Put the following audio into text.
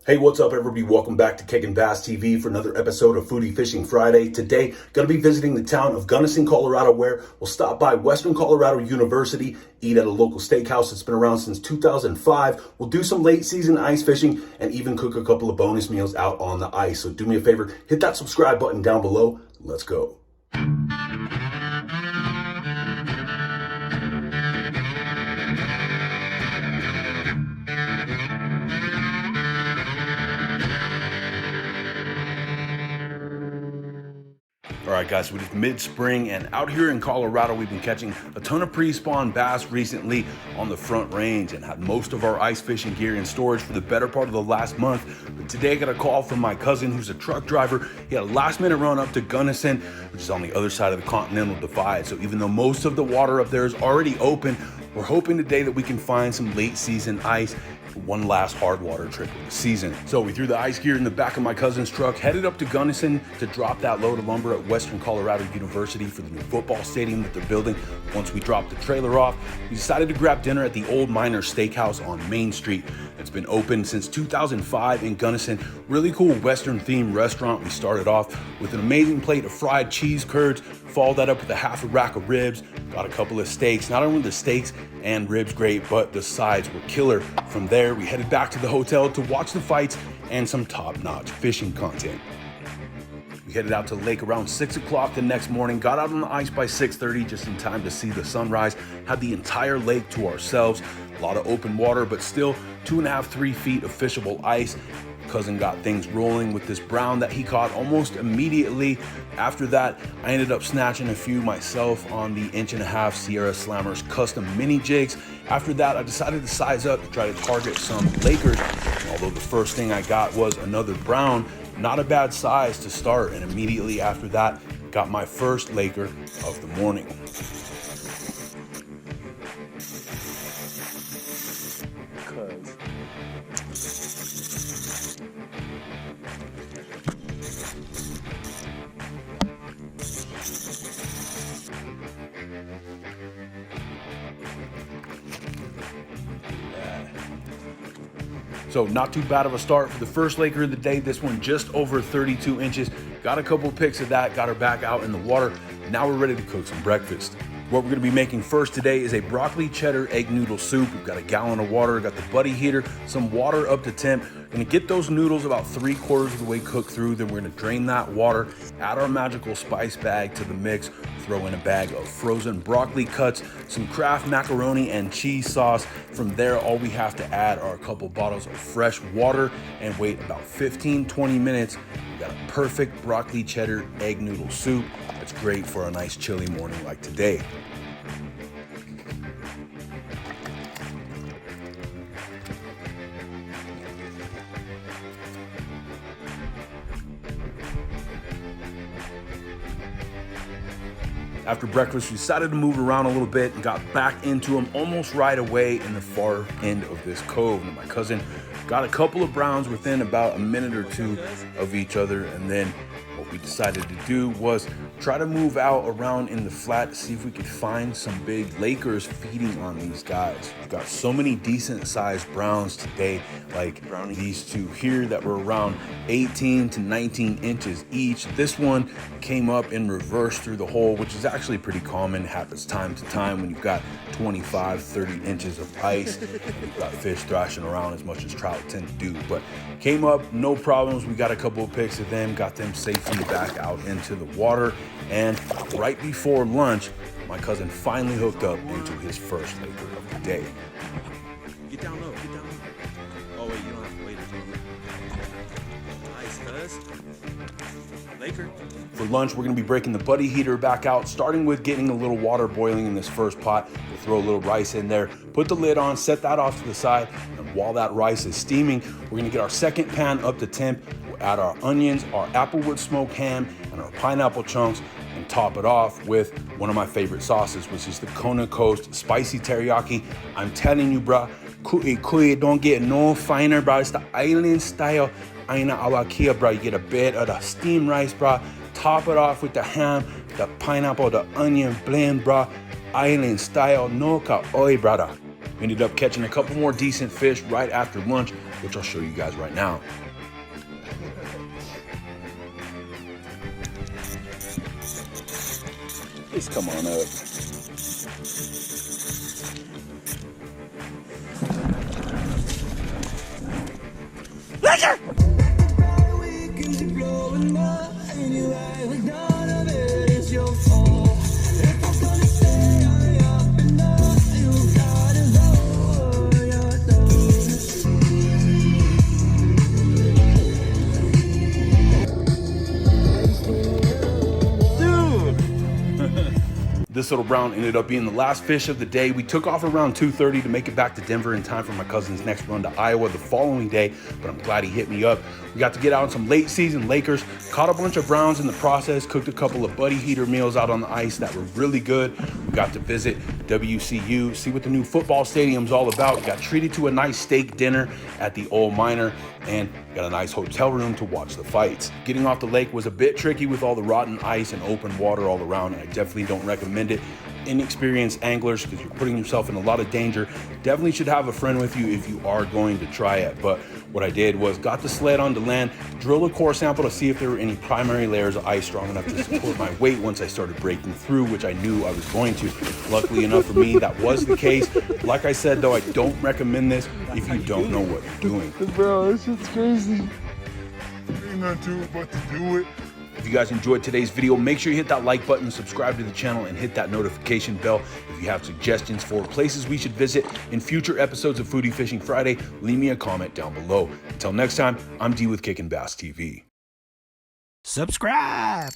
Hey, what's up, everybody? Welcome back to Kickin' Bass TV for another episode of Foodie Fishing Friday. Today, going to be visiting the town of Gunnison, Colorado, where we'll stop by Western Colorado University, eat at a local steakhouse that's been around since 2005. We'll do some late season ice fishing and even cook a couple of bonus meals out on the ice. So do me a favor, hit that subscribe button down below. Let's go. All right, guys, so it is mid-spring, and out here in Colorado, we've been catching a ton of pre-spawn bass recently on the Front Range and had most of our ice fishing gear in storage for the better part of the last month. But today I got a call from my cousin who's a truck driver. He had a last-minute run up to Gunnison, which is on the other side of the Continental Divide. So even though most of the water up there is already open, we're hoping today that we can find some late-season ice. One last hard water trip of the season. So we threw the ice gear in the back of my cousin's truck, headed up to Gunnison to drop that load of lumber at Western Colorado University for the new football stadium that they're building. Once we dropped the trailer off, we decided to grab dinner at the Old Miner Steakhouse on Main Street. It's been open since 2005 in Gunnison. Really cool Western themed restaurant. We started off with an amazing plate of fried cheese curds, followed that up with a half a rack of ribs, got a couple of steaks. Not only the steaks and ribs great, but the sides were killer. From there, we headed back to the hotel to watch the fights and some top-notch fishing content. We headed out to the lake around 6 o'clock the next morning, got out on the ice by 6:30 just in time to see the sunrise, had the entire lake to ourselves. A lot of open water, but still 2.5, 3 feet of fishable ice. Cousin got things rolling with this brown that he caught almost immediately. After that, I ended up snatching a few myself on the 1.5" Sierra Slammers custom mini jigs. After that, I decided to size up to try to target some Lakers. Although the first thing I got was another brown, not a bad size to start. And immediately after that, got my first Laker of the morning. So not too bad of a start for the first Laker of the day. This one just over 32 inches. Got a couple pics of that, got her back out in the water. Now we're ready to cook some breakfast. What we're gonna be making first today is a broccoli cheddar egg noodle soup. We've got a gallon of water, got the buddy heater, some water up to temp. Gonna get those noodles about 3/4 of the way cooked through. Then we're gonna drain that water, add our magical spice bag to the mix, throw in a bag of frozen broccoli cuts, some Kraft macaroni and cheese sauce. From there, all we have to add are a couple bottles of fresh water and wait about 15-20 minutes. We got a perfect broccoli cheddar egg noodle soup. It's great for a nice chilly morning like today. After breakfast, we decided to move around a little bit and got back into them almost right away in the far end of this cove. And my cousin got a couple of browns within about a minute or two of each other. And then what we decided to do was try to move out around in the flat to see if we could find some big Lakers feeding on these guys. We've got so many decent sized browns today, like these two here that were around 18 to 19 inches each. This one came up in reverse through the hole, which is actually pretty common. Happens time to time when you've got 25, 30 inches of ice. You've got fish thrashing around as much as trout tend to do, but came up, no problems. We got a couple of pics of them, got them safely back out into the water. And right before lunch, my cousin finally hooked up into his first Laker of the day. Get down low, get down low. Oh wait, you don't have to wait until nice, cuz. Laker. For lunch, we're gonna be breaking the buddy heater back out, starting with getting a little water boiling in this first pot. We'll throw a little rice in there, put the lid on, set that off to the side, and while that rice is steaming, we're gonna get our second pan up to temp. We'll add our onions, our applewood smoked ham, and our pineapple chunks, and top it off with one of my favorite sauces, which is the Kona Coast Spicy Teriyaki. I'm telling you, bro, it don't get no finer, bro. It's the island style aina awakia, bro. You get a bit of the steamed rice, bro. Top it off with the ham, the pineapple, the onion blend, bro. Island style, no ka oi, brother. We ended up catching a couple more decent fish right after lunch. which I'll show you guys right now. Please come on up. This little brown ended up being the last fish of the day. We took off around 2:30 to make it back to Denver in time for my cousin's next run to Iowa the following day, but I'm glad he hit me up. We got to get out on some late season Lakers, caught a bunch of browns in the process, cooked a couple of buddy heater meals out on the ice that were really good. We got to visit WCU, see what the new football stadium's all about. We got treated to a nice steak dinner at the Old Miner, and got a nice hotel room to watch the fights. Getting off the lake was a bit tricky with all the rotten ice and open water all around, and I definitely don't recommend it. Inexperienced anglers, because you're putting yourself in a lot of danger, definitely should have a friend with you if you are going to try it. But what I did was got the sled onto land, drill a core sample to see if there were any primary layers of ice strong enough to support my weight once I started breaking through, which I knew I was going to. Luckily enough for me, that was the case. Like I said though, I don't recommend this if you don't know what you're doing. Bro, this shit's crazy. Ain't nothing to it but to do it. If you guys enjoyed today's video, make sure you hit that like button, subscribe to the channel, and hit that notification bell. If you have suggestions for places we should visit in future episodes of Foodie Fishing Friday, leave me a comment down below. Until next time, I'm D with Kickin' Bass TV. Subscribe.